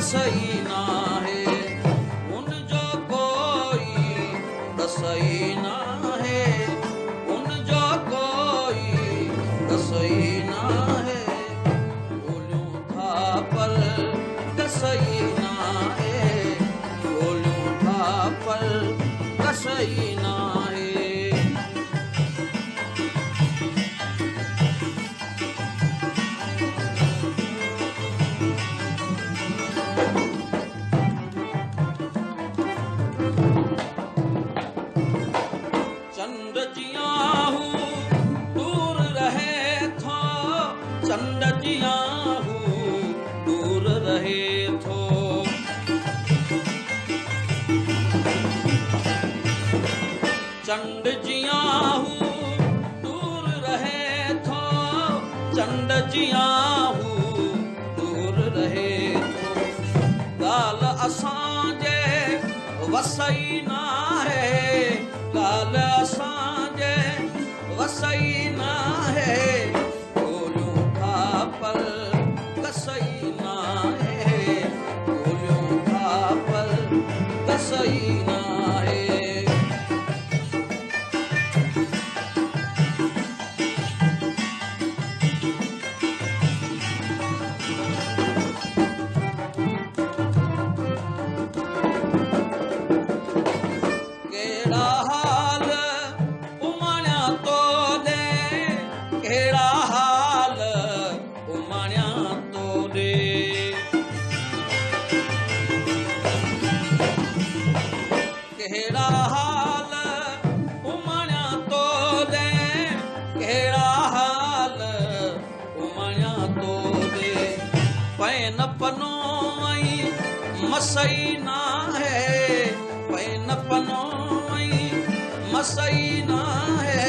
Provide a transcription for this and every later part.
कसई ना है, उन जो कोई कसई ना है, उन जो कोई कसई ना है। बोलूं था पर कसई ना है, बोलूं था पर कसई ना है। चंद जिया हूँ दूर रहे थो, चंद जिया हूँ दूर रहे थो। चंद जिया हूँ दूर रहे थो, चंद जिया हूँ दूर रहे थो। गाल असांजे वसई ना है, गाल असांजे वसई ना है। बोलूं था पर कसई ना है, बोलूं था पर कसई ना है। केड़ा हाल उमाण्या तो दे, केड़ा हाल उमाण्या तो दे। केड़ा हाल उमाण्या तो दे, केड़ा हाल उमाण्या तो दे। पैन पनो आई मसई ना है, पैन पनो मसई ना है।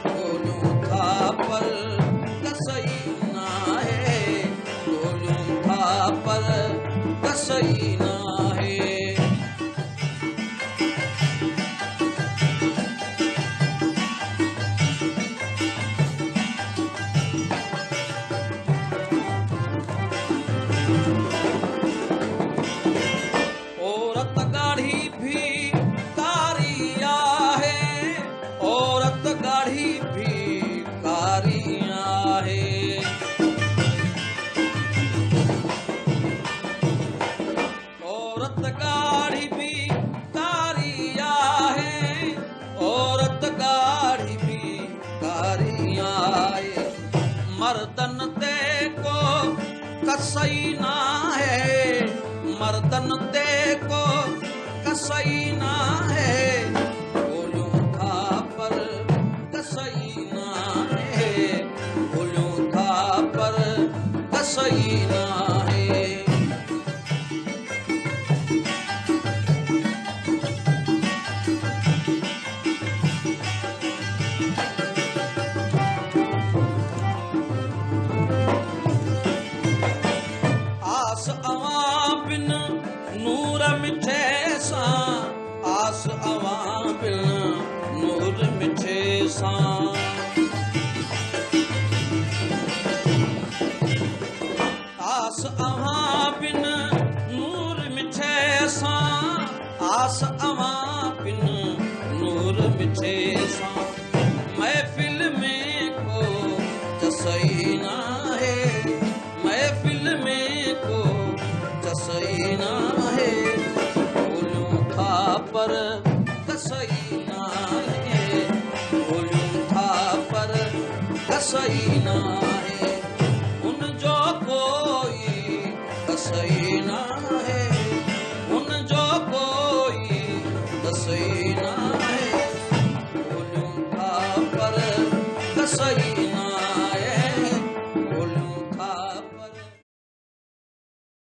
बोलूं था पर कसई ना है, बोलूं था पर कसई ना है। औरत गाढ़ी भी कारिया है, औरत गाढ़ी भी कारिया है। औरत गाढ़ी भी कारिया है, औरत गाढ़ी भी कारिया है। मर्दन ते को कसई ना है, मर्दन ते को कसई ना है। बोलूं था पर कसई ना है, बोलूं था पर कसई ना है। आस अवां बिन नूर मिठे सां, आस अवां बिन नूर मिठे सां। आस अवां बिन नूर मिठे सां, आस अवां बिन नूर मिठे सां। महफिल में को जसई ना है, महफिल में को जसई ना है। बोलूं था पर कसई ना है, बोलूं था पर कसई ना है। उन जो कोई कसई ना है, उन जो कोई कसई ना है। बोलूं था पर कसई ना